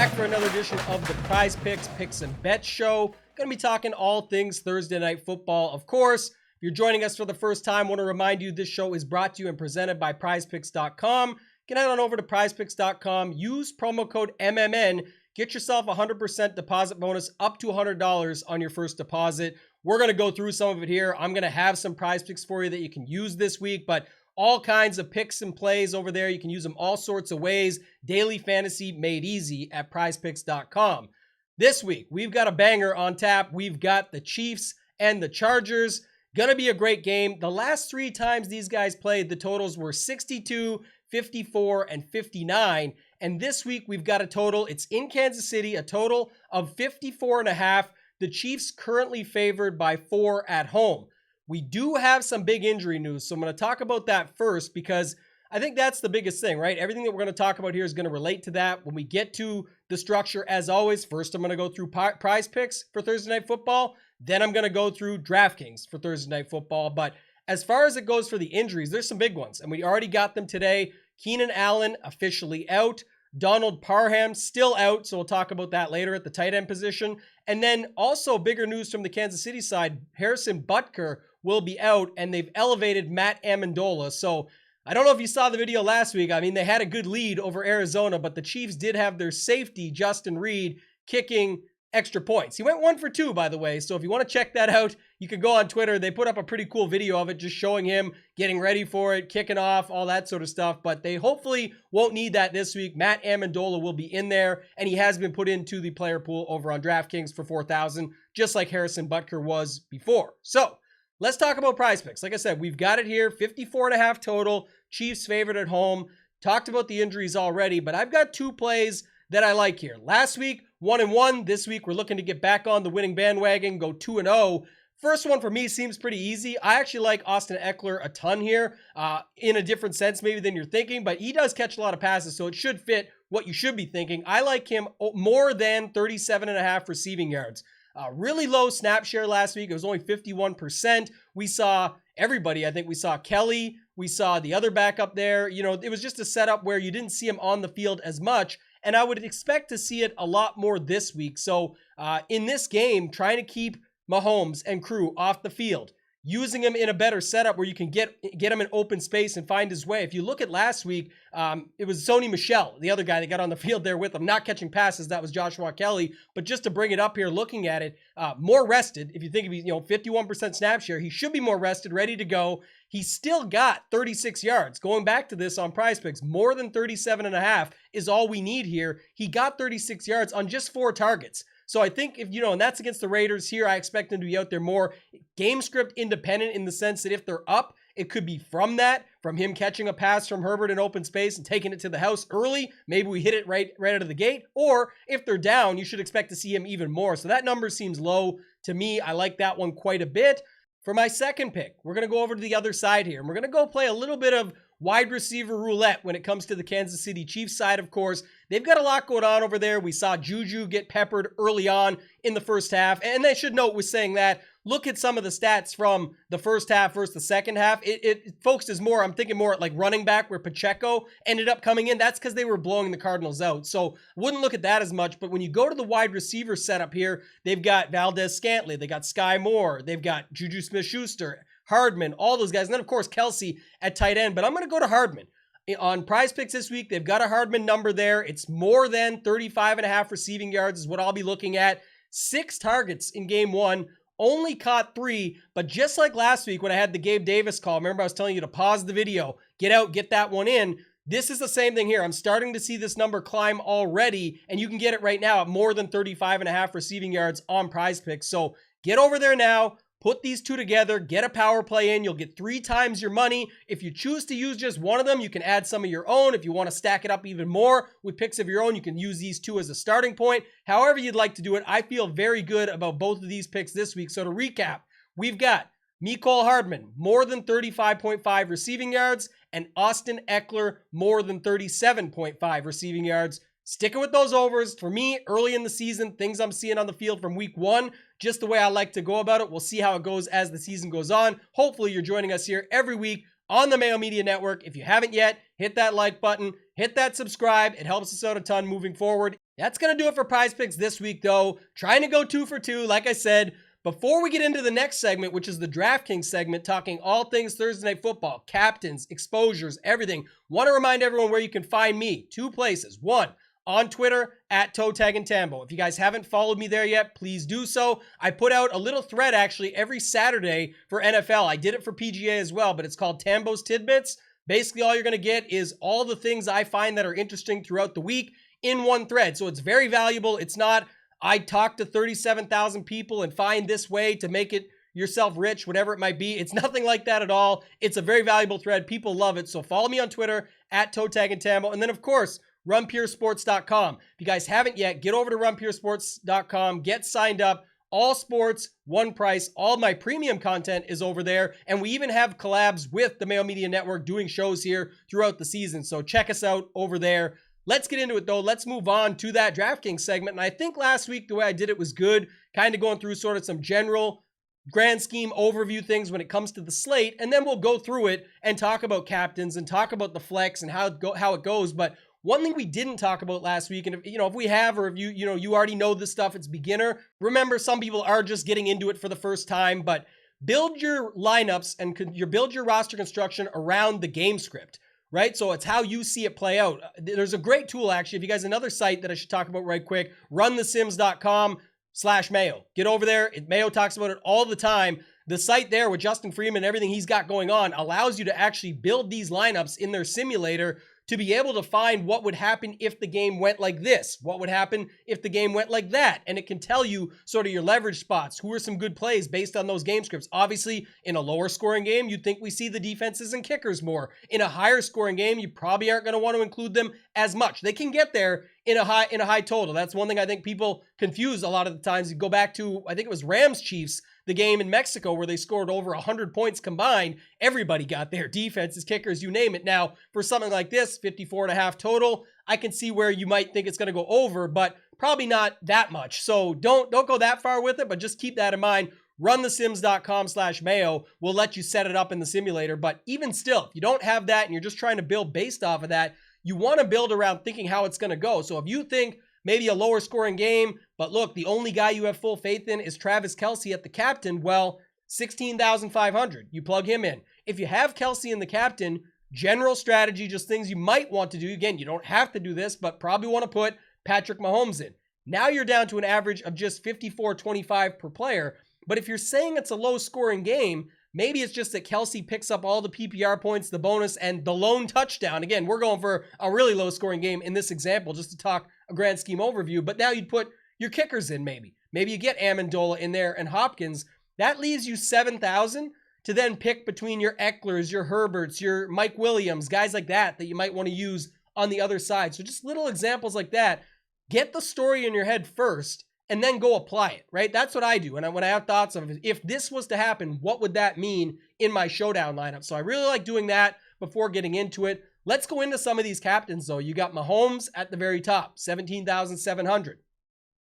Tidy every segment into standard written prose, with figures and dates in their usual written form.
back for another edition of the Prize Picks, Picks and Bets show. Going to be talking all things Thursday Night Football. Of course, if you're joining us for the first time, I want to remind you this show is brought to you and presented by PrizePicks.com. You can head on over to PrizePicks.com, use promo code MMN, get yourself a 100% deposit bonus up to $100 on your first deposit. We're going to go through some of it here. I'm going to have some prize picks for you that you can use this week, but all kinds of picks and plays over there. You can use them all sorts of ways. Daily fantasy made easy at prizepicks.com. This week, we've got a banger on tap. We've got the Chiefs and the Chargers. Gonna be a great game. The last three times these guys played, the totals were 62, 54, and 59. And this week, we've got a total. It's in Kansas City, a total of 54.5. The Chiefs currently favored by 4 at home. We do have some big injury news, so I'm going to talk about that first because I think that's the biggest thing, right? Everything that we're going to talk about here is going to relate to that. When we get to the structure, as always, first I'm going to go through prize picks for Thursday Night Football. Then I'm going to go through DraftKings for Thursday Night Football. But as far as it goes for the injuries, there's some big ones, and we already got them today. Keenan Allen officially out. Donald Parham still out, so we'll talk about that later at the tight end position. And then also bigger news from the Kansas City side, Harrison Butker will be out, and they've elevated Matt Amendola. So I don't know if you saw the video last week. I mean, they had a good lead over Arizona, but the Chiefs did have their safety, Justin Reed, kicking extra points. He went 1 for 2, by the way. So if you want to check that out, you can go on Twitter. They put up a pretty cool video of it, just showing him getting ready for it, kicking off, all that sort of stuff. But they hopefully won't need that this week. Matt Amendola will be in there, and he has been put into the player pool over on DraftKings for 4,000, just like Harrison Butker was before. So let's talk about prize picks. Like I said, we've got it here, 54.5 total, Chiefs favored at home. Talked about the injuries already, but I've got two plays that I like here. Last week, 1-1. This week, we're looking to get back on the winning bandwagon, go 2-0. First one for me seems pretty easy. I actually like Austin Eckler a ton here, in a different sense maybe than you're thinking, but he does catch a lot of passes, so it should fit what you should be thinking. I like him more than 37.5 receiving yards. Really low snap share last week. It was only 51%. We saw everybody. I think we saw Kelly. We saw the other backup there. You know, it was just a setup where you didn't see him on the field as much, and I would expect to see it a lot more this week. So in this game, trying to keep Mahomes and crew off the field, using him in a better setup where you can get him in open space and find his way. If you look at last week, it was Sony Michel, the other guy that got on the field there with him, not catching passes. That was Joshua Kelly. But just to bring it up here, looking at it, more rested. If you think of, 51% snap share, he should be more rested, ready to go. He still got 36 yards. Going back to this on Prize Picks, more than 37.5 is all we need here. He got 36 yards on just 4 targets. So I think if, and that's against the Raiders here, I expect them to be out there more game script independent in the sense that if they're up, it could be from him catching a pass from Herbert in open space and taking it to the house early. Maybe we hit it right out of the gate. Or if they're down, you should expect to see him even more. So that number seems low to me. I like that one quite a bit. For my second pick, we're going to go over to the other side here, and we're going to go play a little bit of wide receiver roulette when it comes to the Kansas City Chiefs side, of course. They've got a lot going on over there. We saw Juju get peppered early on in the first half, and I should note with saying that, look at some of the stats from the first half versus the second half. It focuses more, I'm thinking more like running back where Pacheco ended up coming in. That's because they were blowing the Cardinals out. So wouldn't look at that as much. But when you go to the wide receiver setup here, they've got Valdez-Scantling, they got Sky Moore, they've got Juju Smith-Schuster, Hardman, all those guys. And then, of course, Kelsey at tight end. But I'm going to go to Hardman. On Prize Picks this week, they've got a Hardman number there. It's more than 35.5 receiving yards is what I'll be looking at. 6 targets in game 1. Only caught 3, but just like last week when I had the Gabe Davis call, remember I was telling you to pause the video, get out, get that one in. This is the same thing here. I'm starting to see this number climb already, and you can get it right now at more than 35.5 receiving yards on Prize Picks. So get over there now. Put these two together, get a power play in. You'll get 3 times your money. If you choose to use just one of them, you can add some of your own. If you want to stack it up even more with picks of your own, you can use these 2 as a starting point. However you'd like to do it, I feel very good about both of these picks this week. So to recap, we've got Mecole Hardman, more than 35.5 receiving yards, and Austin Eckler, more than 37.5 receiving yards. Sticking with those overs. For me, early in the season, things I'm seeing on the field from week 1, just the way I like to go about it. We'll see how it goes as the season goes on. Hopefully, you're joining us here every week on the Mayo Media Network. If you haven't yet, hit that like button, hit that subscribe. It helps us out a ton moving forward. That's going to do it for PrizePicks this week, though. Trying to go 2 for 2, like I said. Before we get into the next segment, which is the DraftKings segment, talking all things Thursday Night Football, captains, exposures, everything, want to remind everyone where you can find me. 2 places. 1, on Twitter, at ToeTagAndTambo. If you guys haven't followed me there yet, please do so. I put out a little thread, actually, every Saturday for NFL. I did it for PGA as well, but it's called Tambo's Tidbits. Basically, all you're going to get is all the things I find that are interesting throughout the week in one thread. So it's very valuable. It's not, I talk to 37,000 people and find this way to make it yourself rich, whatever it might be. It's nothing like that at all. It's a very valuable thread. People love it. So follow me on Twitter at ToeTagAndTambo. And then, of course, runpuresports.com. If you guys haven't yet, get over to runpuresports.com, get signed up. All sports, one price. All my premium content is over there. And we even have collabs with the Mayo Media Network doing shows here throughout the season. So check us out over there. Let's get into it, though. Let's move on to that DraftKings segment. And I think last week, the way I did it was good, kind of going through sort of some general grand scheme overview things when it comes to the slate. And then we'll go through it and talk about captains and talk about the flex and how it goes. But one thing we didn't talk about last week, and if we have, or if you already know this stuff, it's beginner. Remember, some people are just getting into it for the first time, but build your lineups and build your roster construction around the game script. Right? So it's how you see it play out. There's a great tool, actually. If you guys, another site that I should talk about right quick, runthesims.com/Mayo. Get over there. Mayo talks about it all the time. The site there with Justin Freeman and everything he's got going on allows you to actually build these lineups in their simulator to be able to find what would happen if the game went like this, what would happen if the game went like that. And it can tell you sort of your leverage spots, who are some good plays based on those game scripts. Obviously, in a lower scoring game, you'd think we see the defenses and kickers more. In a higher scoring game, you probably aren't going to want to include them as much. They can get there in a high total. That's one thing I think people confuse a lot of the times. You go back to, I think it was Rams Chiefs, the game in Mexico where they scored over 100 points combined. Everybody got there. Defenses, kickers, you name it. Now, for something like this, 54.5 total, I can see where you might think it's going to go over, but probably not that much. So don't go that far with it, but just keep that in mind. runthesims.com/Mayo will let you set it up in the simulator. But even still, if you don't have that and you're just trying to build based off of that, you want to build around thinking how it's going to go. So if you think maybe a lower scoring game, but look, the only guy you have full faith in is Travis Kelce at the captain, well, 16,500. You plug him in. If you have Kelce in the captain, general strategy, just things you might want to do. Again, you don't have to do this, but probably want to put Patrick Mahomes in. Now you're down to an average of just 54.25 per player. But if you're saying it's a low scoring game, maybe it's just that Kelce picks up all the PPR points, the bonus, and the lone touchdown. Again, we're going for a really low scoring game in this example, just to talk a grand scheme overview. But now you'd put your kickers in maybe. Maybe you get Amendola in there and Hopkins. That leaves you 7,000 to then pick between your Ecklers, your Herberts, your Mike Williams, guys like that you might want to use on the other side. So just little examples like that. Get the story in your head first and then go apply it, right? That's what I do. And when I have thoughts of, if this was to happen, what would that mean in my showdown lineup? So I really like doing that before getting into it. Let's go into some of these captains, though. You got Mahomes at the very top, 17,700.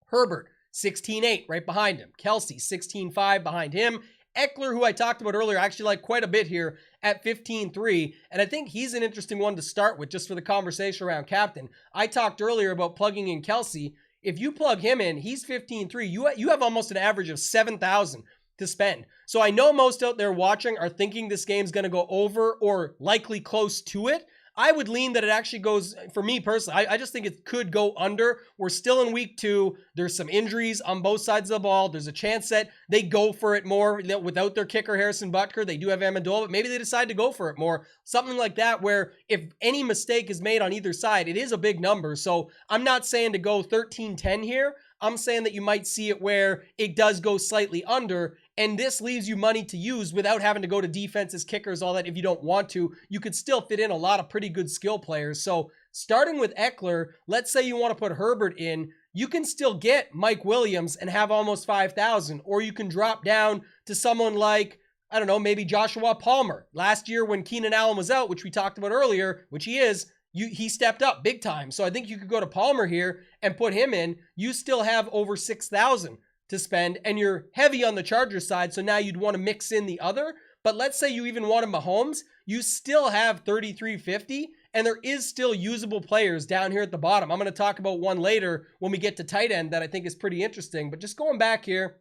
Herbert, 16.8 right behind him. Kelce, 16.5 behind him. Eckler, who I talked about earlier, I actually like quite a bit here at 15.3. And I think he's an interesting one to start with just for the conversation around captain. I talked earlier about plugging in Kelce. If you plug him in, he's 15.3. You have almost an average of 7,000 to spend. So I know most out there watching are thinking this game's going to go over or likely close to it. I would lean that it actually goes, for me personally, I just think it could go under. We're still in week 2. There's some injuries on both sides of the ball. There's a chance that they go for it more without their kicker, Harrison Butker. They do have Amendola, but maybe they decide to go for it more. Something like that where if any mistake is made on either side, it is a big number. So I'm not saying to go 13-10 here. I'm saying that you might see it where it does go slightly under, and this leaves you money to use without having to go to defenses, kickers, all that. If you don't want to, you could still fit in a lot of pretty good skill players. So starting with Eckler, let's say you want to put Herbert in, you can still get Mike Williams and have almost 5,000, or you can drop down to someone like, I don't know, maybe Joshua Palmer. Last year when Keenan Allen was out, which we talked about earlier, which he is, he stepped up big time. So I think you could go to Palmer here and put him in. You still have over 6,000 to spend, and you're heavy on the Chargers side. So now you'd want to mix in the other. But let's say you even wanted Mahomes, you still have 3,350, and there is still usable players down here at the bottom. I'm going to talk about one later when we get to tight end that I think is pretty interesting. But just going back here,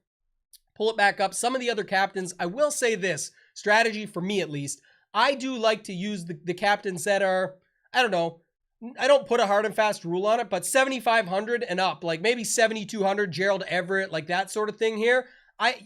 pull it back up. Some of the other captains, I will say this, strategy for me at least, I do like to use the captains that are, I don't know, I don't put a hard and fast rule on it, but 7,500 and up, like maybe 7,200, Gerald Everett, like that sort of thing here.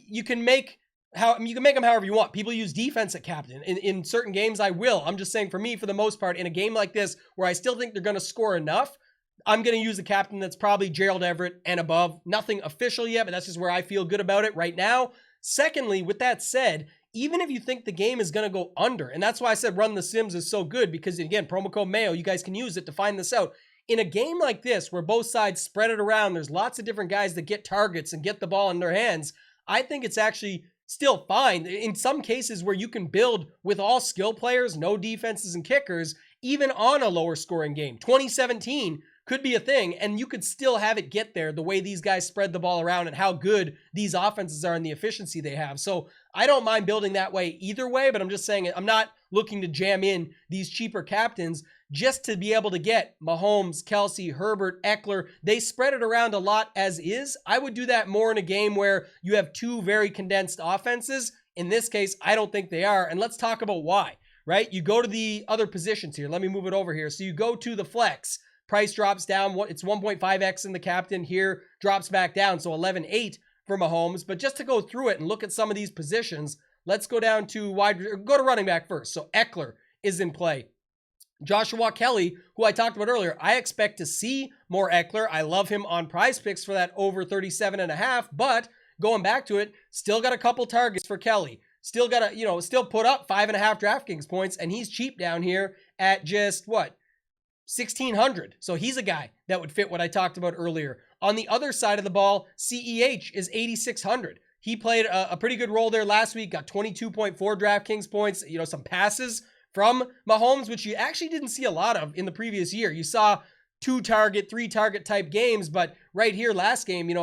You can make them however you want. People use defense at captain. In certain games, I will. I'm just saying for me, for the most part, in a game like this where I still think they're going to score enough, I'm going to use a captain that's probably Gerald Everett and above. Nothing official yet, but that's just where I feel good about it right now. Secondly, with that said, even if you think the game is going to go under, and that's why I said Run the Sims is so good, because again, promo code Mayo, you guys can use it to find this out. In a game like this, where both sides spread it around, there's lots of different guys that get targets and get the ball in their hands, I think it's actually still fine. In some cases where you can build with all skill players, no defenses and kickers, even on a lower scoring game. 2017 could be a thing, and you could still have it get there the way these guys spread the ball around and how good these offenses are and the efficiency they have. So I don't mind building that way either way, but I'm just saying I'm not looking to jam in these cheaper captains just to be able to get Mahomes, Kelsey, Herbert, Eckler. They spread it around a lot as is. I would do that more in a game where you have two very condensed offenses. In this case, I don't think they are. And let's talk about why, right? You go to the other positions here. Let me move it over here. So you go to the flex. Price drops down. It's 1.5x in the captain here, drops back down. So 11.8 for Mahomes. But just to go through it and look at some of these positions, let's go down to go to running back first. So Eckler is in play. Joshua Kelly, who I talked about earlier, I expect to see more Eckler. I love him on PrizePicks for that over 37.5, but going back to it, still got a couple targets for Kelly. Still got to, still put up 5.5 DraftKings points, and he's cheap down here at just what? 1,600. So he's a guy that would fit what I talked about earlier. On the other side of the ball, CEH is 8,600. He played a pretty good role there last week, got 22.4 DraftKings points, some passes from Mahomes, which you actually didn't see a lot of in the previous year. You saw 2-target, 3-target type games, but right here last game,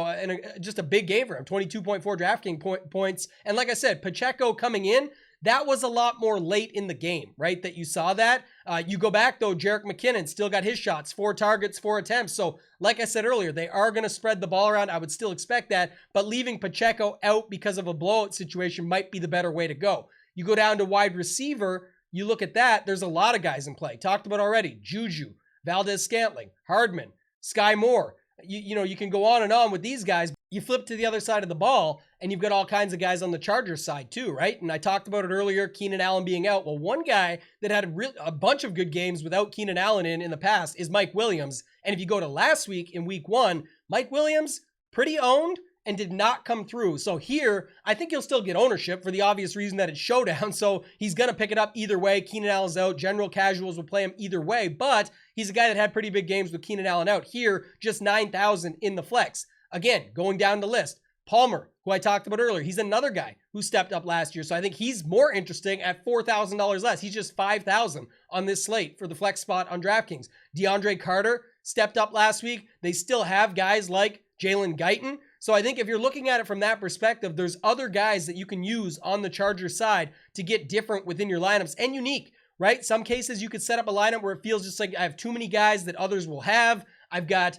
just a big game for him, 22.4 DraftKings points. And like I said, Pacheco coming in, that was a lot more late in the game, right? That you saw that. You go back though, Jerick McKinnon still got his shots, 4 targets, 4 attempts. So like I said earlier, they are going to spread the ball around. I would still expect that, but leaving Pacheco out because of a blowout situation might be the better way to go. You go down to wide receiver, you look at that, there's a lot of guys in play. Talked about already, Juju, Valdez-Scantling, Hardman, Sky Moore. You can go on and on with these guys. You flip to the other side of the ball, and you've got all kinds of guys on the Chargers side too, right? And I talked about it earlier, Keenan Allen being out. Well, one guy that had a bunch of good games without Keenan Allen in the past is Mike Williams. And if you go to last week in week 1, Mike Williams, pretty owned and did not come through. So here, I think he'll still get ownership for the obvious reason that it's showdown. So he's going to pick it up either way. Keenan Allen's out. General casuals will play him either way, but he's a guy that had pretty big games with Keenan Allen out. Here, just 9,000 in the flex. Again, going down the list, Palmer, who I talked about earlier, he's another guy who stepped up last year. So I think he's more interesting at $4,000 less. He's just 5,000 on this slate for the flex spot on DraftKings. DeAndre Carter stepped up last week. They still have guys like Jalen Guyton. So I think if you're looking at it from that perspective, there's other guys that you can use on the Chargers side to get different within your lineups and unique, right? Some cases you could set up a lineup where it feels just like I have too many guys that others will have. I've got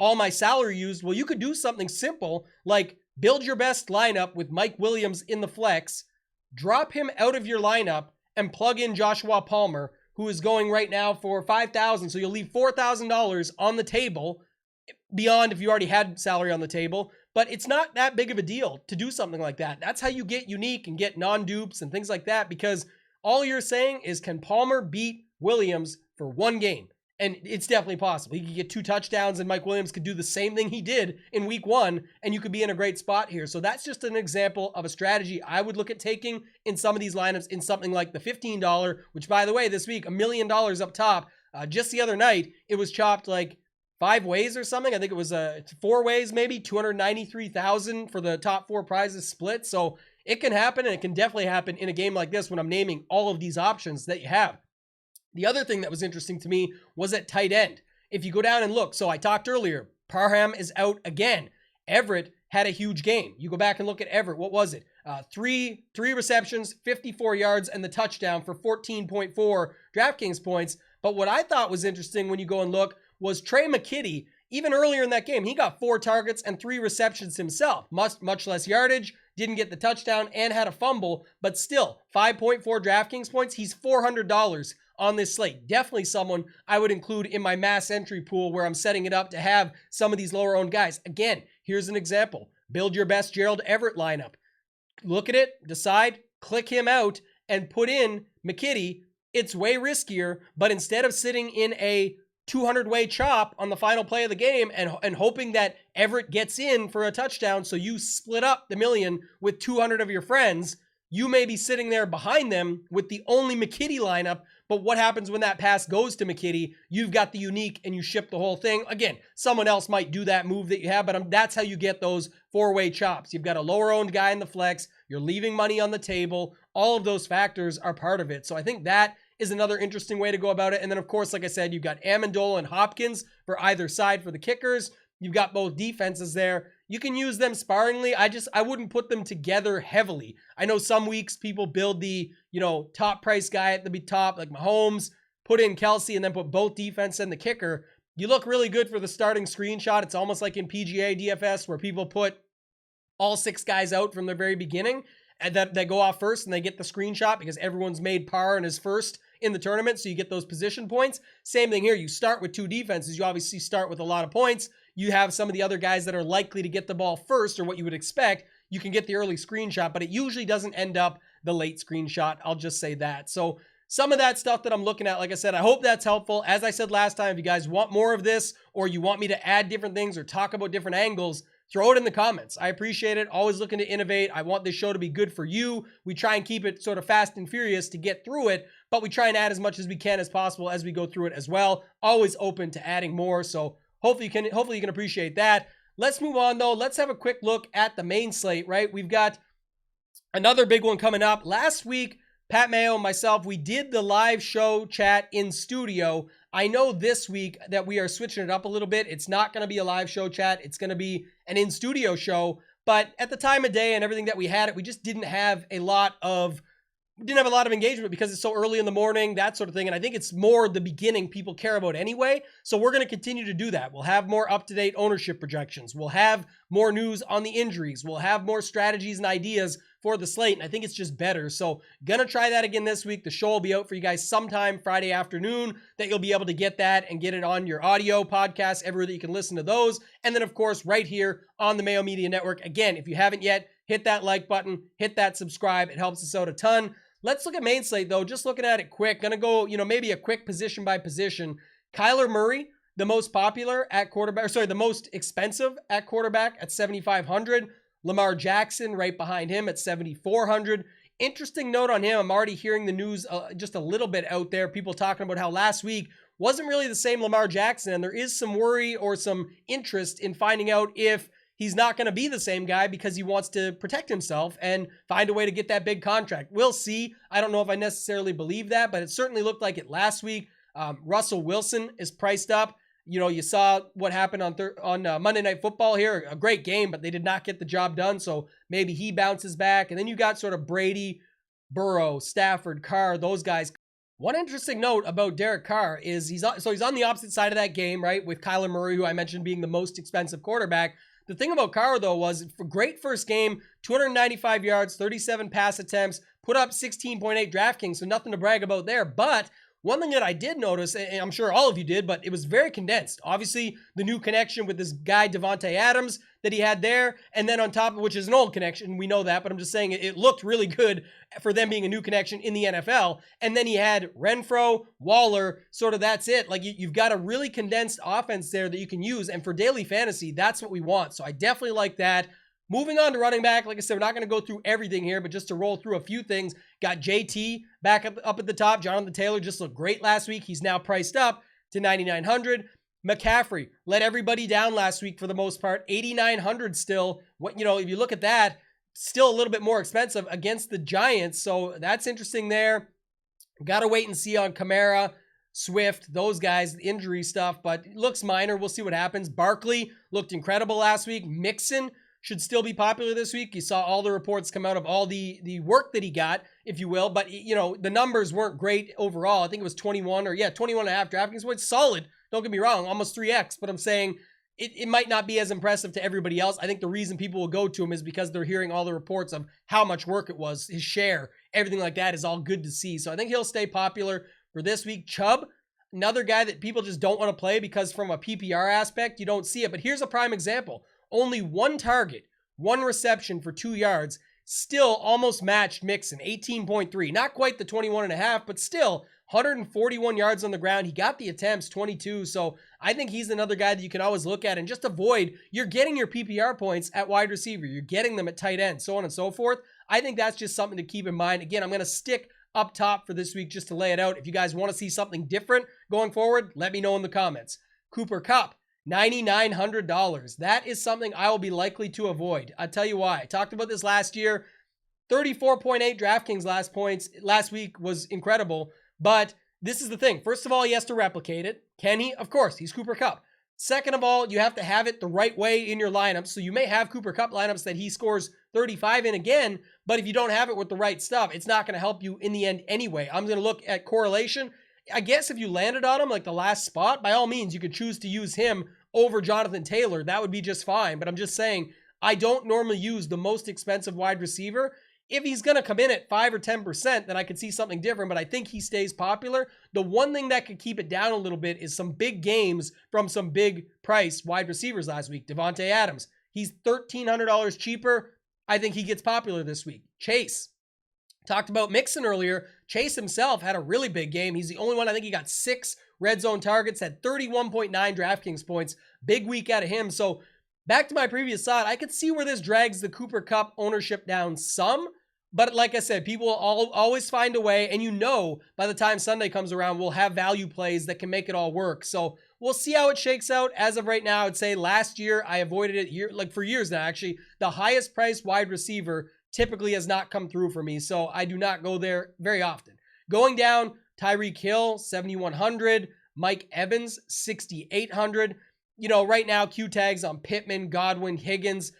all my salary used. Well, you could do something simple like build your best lineup with Mike Williams in the flex, drop him out of your lineup, and plug in Joshua Palmer, who is going right now for $5,000. So you'll leave $4,000 on the table beyond if you already had salary on the table. But it's not that big of a deal to do something like that. That's how you get unique and get non-dupes and things like that, because all you're saying is, can Palmer beat Williams for one game? And it's definitely possible. He could get 2 touchdowns and Mike Williams could do the same thing he did in week 1, and you could be in a great spot here. So that's just an example of a strategy I would look at taking in some of these lineups in something like the $15, which by the way, this week, $1 million up top. Just the other night, it was chopped like 5 ways or something. I think it was 4 ways, maybe 293,000 for the top 4 prizes split. So it can happen, and it can definitely happen in a game like this when I'm naming all of these options that you have. The other thing that was interesting to me was at tight end. If you go down and look, so I talked earlier, Parham is out again. Everett had a huge game. You go back and look at Everett. What was it? Three receptions, 54 yards, and the touchdown for 14.4 DraftKings points. But what I thought was interesting when you go and look was Trey McKitty. Even earlier in that game, he got 4 targets and 3 receptions himself. Much less yardage, didn't get the touchdown, and had a fumble. But still, 5.4 DraftKings points. He's $400 on this slate. Definitely someone I would include in my mass entry pool where I'm setting it up to have some of these lower owned guys. Again, here's an example. Build your best Gerald Everett lineup. Look at it, decide, click him out, and put in McKitty. It's way riskier, but instead of sitting in a 200-way chop on the final play of the game and hoping that Everett gets in for a touchdown so you split up the million with 200 of your friends, you may be sitting there behind them with the only McKitty lineup. But what happens when that pass goes to McKitty? You've got the unique and you ship the whole thing. Again, someone else might do that move that you have, but that's how you get those 4-way chops. You've got a lower owned guy in the flex. You're leaving money on the table. All of those factors are part of it. So I think that is another interesting way to go about it. And then, of course, like I said, you've got Amendola and Hopkins for either side for the kickers. You've got both defenses there. You can use them sparingly. I wouldn't put them together heavily. I know some weeks people build the, top price guy at the top, like Mahomes, put in Kelsey, and then put both defense and the kicker. You look really good for the starting screenshot. It's almost like in PGA DFS where people put all 6 guys out from the very beginning and that they go off first and they get the screenshot because everyone's made par and is first in the tournament. So you get those position points. Same thing here. You start with 2 defenses. You obviously start with a lot of points. You have some of the other guys that are likely to get the ball first or what you would expect. You can get the early screenshot, but it usually doesn't end up the late screenshot. I'll just say that. So some of that stuff that I'm looking at, like I said, I hope that's helpful. As I said last time, if you guys want more of this or you want me to add different things or talk about different angles, throw it in the comments. I appreciate it. Always looking to innovate. I want this show to be good for you. We try and keep it sort of fast and furious to get through it, but we try and add as much as we can as possible as we go through it as well. Always open to adding more. So hopefully you can appreciate that. Let's move on though. Let's have a quick look at the main slate, right? We've got another big one coming up. Last week, Pat Mayo and myself, we did the live show chat in studio. I know this week that we are switching it up a little bit. It's not going to be a live show chat. It's going to be an in-studio show. But at the time of day and everything that we had, we just didn't have a lot of engagement because it's so early in the morning, that sort of thing. And I think it's more the beginning people care about anyway. So we're going to continue to do that. We'll have more up-to-date ownership projections. We'll have more news on the injuries. We'll have more strategies and ideas for the slate. And I think it's just better. So gonna try that again this week. The show will be out for you guys sometime Friday afternoon that you'll be able to get that and get it on your audio podcast everywhere that you can listen to those. And then of course, right here on the Mayo Media Network. Again, if you haven't yet, hit that like button, hit that subscribe. It helps us out a ton. Let's look at main slate though, just looking at it quick. Gonna go, maybe a quick position by position. Kyler Murray, the most popular at quarterback, the most expensive at quarterback at 7,500. Lamar Jackson right behind him at 7,400. Interesting note on him. I'm already hearing the news just a little bit out there. People talking about how last week wasn't really the same Lamar Jackson. And there is some worry or some interest in finding out if he's not going to be the same guy because he wants to protect himself and find a way to get that big contract. We'll see. I don't know if I necessarily believe that, but it certainly looked like it last week. Russell Wilson is priced up. You saw what happened on Monday Night Football here. A great game, but they did not get the job done. So maybe he bounces back. And then you got sort of Brady, Burrow, Stafford, Carr, those guys. One interesting note about Derek Carr is he's on the opposite side of that game, right? With Kyler Murray, who I mentioned being the most expensive quarterback. The thing about Carr, though, was for great first game, 295 yards, 37 pass attempts, put up 16.8 DraftKings, so nothing to brag about there. But one thing that I did notice, and I'm sure all of you did, but it was very condensed. Obviously, the new connection with this guy, Devontae Adams, that he had there. And then on top of which is an old connection. We know that, but I'm just saying it looked really good for them being a new connection in the NFL. And then he had Renfro, Waller, sort of that's it. Like you've got a really condensed offense there that you can use. And for daily fantasy, that's what we want. So I definitely like that. Moving on to running back, like I said, we're not going to go through everything here, but just to roll through a few things. Got JT back up at the top. Jonathan Taylor just looked great last week. He's now priced up to 9,900. McCaffrey let everybody down last week for the most part. 8,900 still. If you look at that, still a little bit more expensive against the Giants. So that's interesting there. Got to wait and see on Kamara, Swift, those guys, injury stuff, but it looks minor. We'll see what happens. Barkley looked incredible last week. Mixon should still be popular this week. You saw all the reports come out of all the work that he got, if you will, but the numbers weren't great overall. I think it was 21 and a half DraftKings points. Solid. Don't get me wrong, almost 3x, but I'm saying it might not be as impressive to everybody else. I think the reason people will go to him is because they're hearing all the reports of how much work it was, his share, everything like that is all good to see. So I think he'll stay popular for this week. Chubb, another guy that people just don't want to play because from a PPR aspect, you don't see it. But here's a prime example. Only one target, one reception for 2 yards, still almost matched Mixon, 18.3. Not quite the 21 and a half, but still 141 yards on the ground. He got the attempts, 22. So I think he's another guy that you can always look at and just avoid. You're getting your PPR points at wide receiver. You're getting them at tight end, so on and so forth. I think that's just something to keep in mind. Again, I'm going to stick up top for this week just to lay it out. If you guys want to see something different going forward, let me know in the comments. Cooper Kupp, $9,900. That is something I will be likely to avoid. I'll tell you why. I talked about this last year. 34.8 DraftKings last week was incredible, but this is the thing. First of all, he has to replicate it. Can he? Of course, he's Cooper Kupp. Second of all, you have to have it the right way in your lineup. So you may have Cooper Kupp lineups that he scores 35 in again, but if you don't have it with the right stuff, it's not going to help you in the end anyway. I'm going to look at correlation. I guess if you landed on him like the last spot, by all means, you could choose to use him over Jonathan Taylor. That would be just fine. But I'm just saying, I don't normally use the most expensive wide receiver. If he's going to come in at 5 or 10%, then I could see something different, but I think he stays popular. The one thing that could keep it down a little bit is some big games from some big price wide receivers last week. Devontae Adams, he's $1,300 cheaper. I think he gets popular this week. Chase, talked about Mixon earlier. Chase himself had a really big game. He's the only one. I think he got 6 red zone targets, had 31.9 DraftKings points. Big week out of him. So back to my previous thought, I could see where this drags the Cooper Kupp ownership down some. But like I said, people will always find a way, and by the time Sunday comes around, we'll have value plays that can make it all work. So we'll see how it shakes out. As of right now, I'd say last year I avoided it for years now, actually. The highest priced wide receiver typically has not come through for me, so I do not go there very often. Going down, Tyreek Hill, 7,100. Mike Evans, 6,800. Right now, Q tags on Pittman, Godwin, Higgins,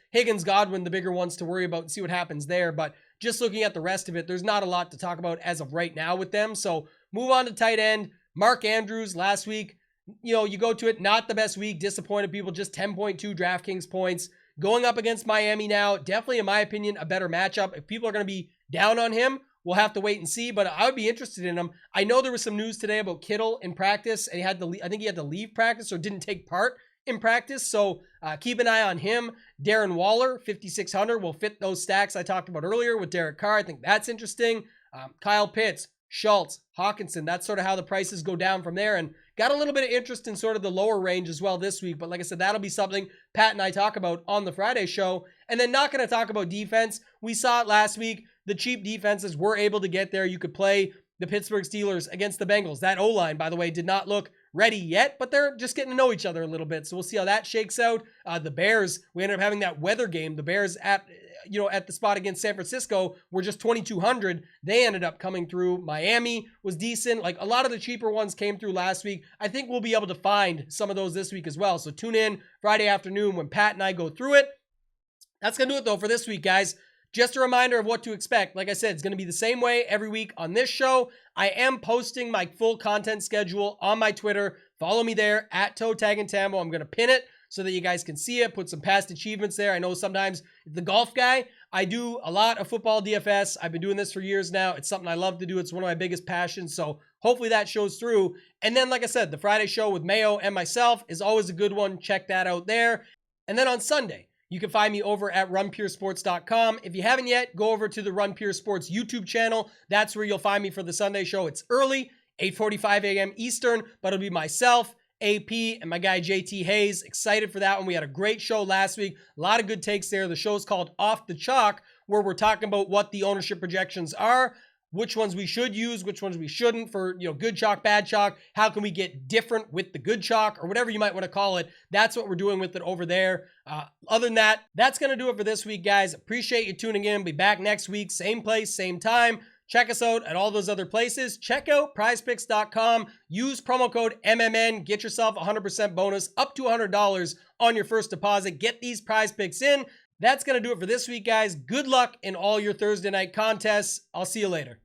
Godwin, the bigger ones to worry about and see what happens there. But just looking at the rest of it, there's not a lot to talk about as of right now with them. So move on to tight end. Mark Andrews last week, you go to it, not the best week, disappointed people, just 10.2 DraftKings points. Going up against Miami now, definitely in my opinion, a better matchup. If people are going to be down on him, we'll have to wait and see, but I would be interested in him. I know there was some news today about Kittle in practice, and I think he had to leave practice or didn't take part in practice, so keep an eye on him. Darren Waller, 5,600, will fit those stacks I talked about earlier with Derek Carr. I think that's interesting. Kyle Pitts, Schultz, Hawkinson, that's sort of how the prices go down from there, and got a little bit of interest in sort of the lower range as well this week, but like I said, that'll be something Pat and I talk about on the Friday show. And then not going to talk about defense. We saw it last week. The cheap defenses were able to get there. You could play the Pittsburgh Steelers against the Bengals. That O-line, by the way, did not look ready yet, but they're just getting to know each other a little bit. So we'll see how that shakes out. The Bears, we ended up having that weather game. The Bears at the spot against San Francisco were just 2,200. They ended up coming through. Miami was decent. Like a lot of the cheaper ones came through last week. I think we'll be able to find some of those this week as well. So tune in Friday afternoon when Pat and I go through it. That's going to do it though for this week, guys. Just a reminder of what to expect. Like I said, it's going to be the same way every week on this show. I am posting my full content schedule on my Twitter. Follow me there at ToeTagAndTambo. I'm going to pin it so that you guys can see it, put some past achievements there. I know sometimes the golf guy, I do a lot of football DFS. I've been doing this for years now. It's something I love to do. It's one of my biggest passions. So hopefully that shows through. And then, like I said, the Friday show with Mayo and myself is always a good one. Check that out there. And then on Sunday, you can find me over at runpuresports.com. If you haven't yet, go over to the Run Pure Sports YouTube channel. That's where you'll find me for the Sunday show. It's early, 8:45 a.m. Eastern, but it'll be myself, AP, and my guy JT Hayes. Excited for that one. We had a great show last week. A lot of good takes there. The show's called Off the Chalk, where we're talking about what the ownership projections are, which ones we should use, which ones we shouldn't for, good chalk, bad chalk. How can we get different with the good chalk or whatever you might want to call it? That's what we're doing with it over there. Other than that, that's going to do it for this week, guys. Appreciate you tuning in. Be back next week. Same place, same time. Check us out at all those other places. Check out PrizePicks.com. Use promo code MMN. Get yourself a 100% bonus up to $100 on your first deposit. Get these prize picks in. That's going to do it for this week, guys. Good luck in all your Thursday night contests. I'll see you later.